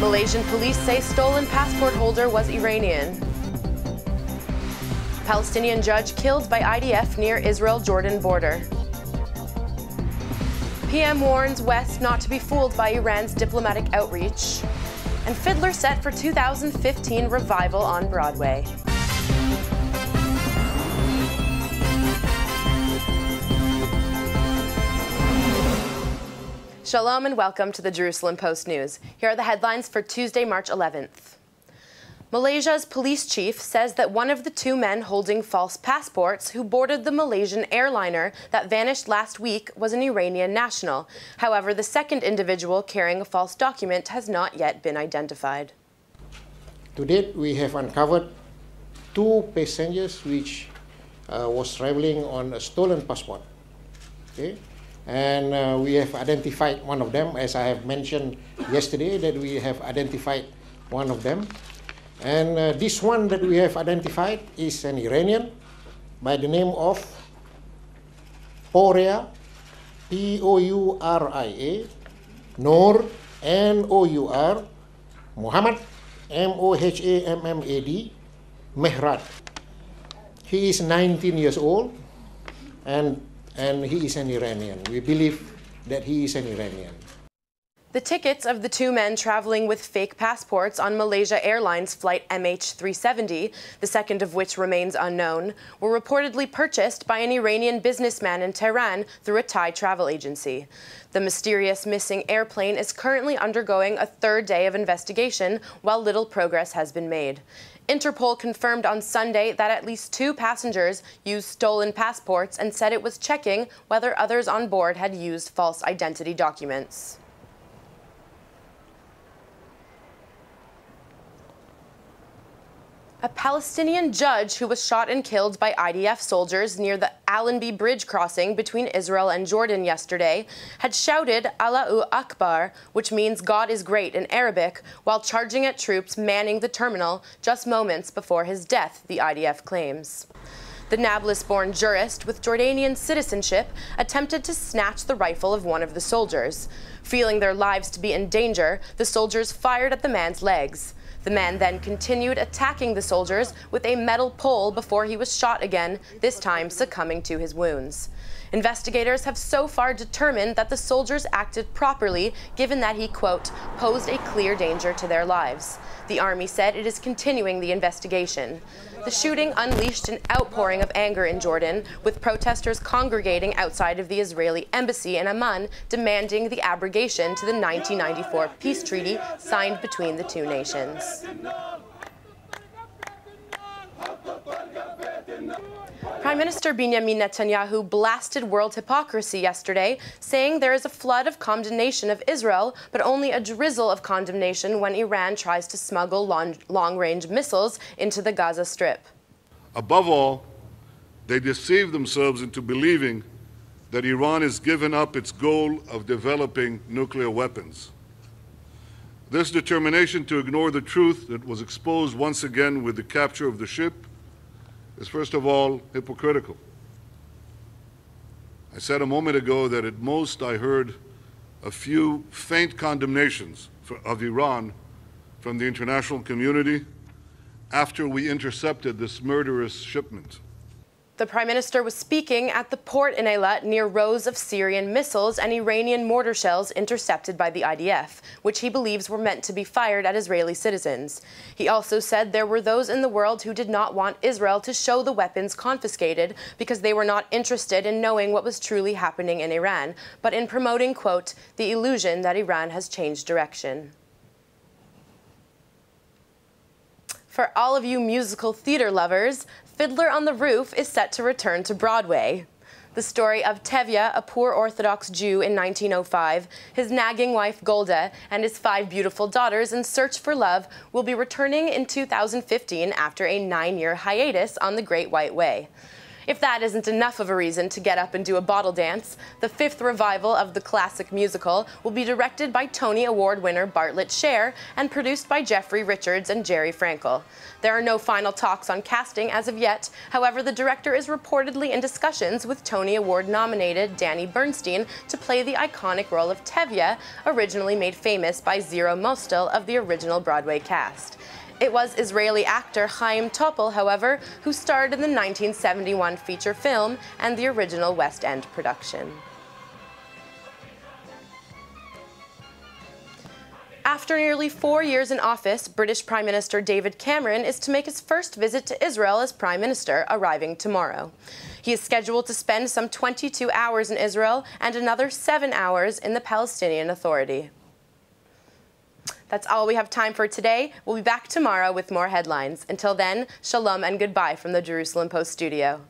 Malaysian police say stolen passport holder was Iranian. Palestinian judge killed by IDF near Israel-Jordan border. PM warns West not to be fooled by Iran's diplomatic outreach. And Fiddler set for 2015 revival on Broadway. Shalom and welcome to the Jerusalem Post News. Here are the headlines for Tuesday, March 11th. Malaysia's police chief says that one of the two men holding false passports who boarded the Malaysian airliner that vanished last week was an Iranian national. However, the second individual carrying a false document has not yet been identified. To date, we have uncovered two passengers which was traveling on a stolen passport. Okay? And we have identified one of them, as I have mentioned yesterday, that we have identified one of them. And this one that we have identified is an Iranian by the name of Pouria, P-O-U-R-I-A, Noor, N-O-U-R, Muhammad, M-O-H-A-M-M-A-D, Mehrad. He is 19 years old and he is an Iranian. We believe that he is an Iranian. The tickets of the two men traveling with fake passports on Malaysia Airlines flight MH370, the second of which remains unknown, were reportedly purchased by an Iranian businessman in Tehran through a Thai travel agency. The mysterious missing airplane is currently undergoing a third day of investigation, while little progress has been made. Interpol confirmed on Sunday that at least two passengers used stolen passports and said it was checking whether others on board had used false identity documents. A Palestinian judge who was shot and killed by IDF soldiers near the Allenby Bridge crossing between Israel and Jordan yesterday had shouted Allahu Akbar, which means God is great in Arabic, while charging at troops manning the terminal just moments before his death, the IDF claims. The Nablus-born jurist with Jordanian citizenship attempted to snatch the rifle of one of the soldiers. Feeling their lives to be in danger, the soldiers fired at the man's legs. The man then continued attacking the soldiers with a metal pole before he was shot again, this time succumbing to his wounds. Investigators have so far determined that the soldiers acted properly, given that he, quote, posed a clear danger to their lives. The army said it is continuing the investigation. The shooting unleashed an outpouring of anger in Jordan, with protesters congregating outside of the Israeli embassy in Amman, demanding the abrogation to the 1994 peace treaty signed between the two nations. Prime Minister Benjamin Netanyahu blasted world hypocrisy yesterday, saying there is a flood of condemnation of Israel, but only a drizzle of condemnation when Iran tries to smuggle long-range missiles into the Gaza Strip. Above all, they deceive themselves into believing that Iran has given up its goal of developing nuclear weapons. This determination to ignore the truth that was exposed once again with the capture of the ship is, first of all, hypocritical. I said a moment ago that at most I heard a few faint condemnations of Iran from the international community after we intercepted this murderous shipment. The Prime Minister was speaking at the port in Eilat near rows of Syrian missiles and Iranian mortar shells intercepted by the IDF, which he believes were meant to be fired at Israeli citizens. He also said there were those in the world who did not want Israel to show the weapons confiscated because they were not interested in knowing what was truly happening in Iran, but in promoting, quote, the illusion that Iran has changed direction. For all of you musical theater lovers, Fiddler on the Roof is set to return to Broadway. The story of Tevye, a poor Orthodox Jew in 1905, his nagging wife Golda, and his 5 beautiful daughters in search for love will be returning in 2015 after a 9-year hiatus on the Great White Way. If that isn't enough of a reason to get up and do a bottle dance, the 5th revival of the classic musical will be directed by Tony Award winner Bartlett Sher and produced by Jeffrey Richards and Jerry Frankel. There are no final talks on casting as of yet. However, the director is reportedly in discussions with Tony Award nominated Danny Bernstein to play the iconic role of Tevye, originally made famous by Zero Mostel of the original Broadway cast. It was Israeli actor Chaim Topol, however, who starred in the 1971 feature film and the original West End production. After nearly 4 years in office, British Prime Minister David Cameron is to make his first visit to Israel as Prime Minister, arriving tomorrow. He is scheduled to spend some 22 hours in Israel and another 7 hours in the Palestinian Authority. That's all we have time for today. We'll be back tomorrow with more headlines. Until then, shalom and goodbye from the Jerusalem Post studio.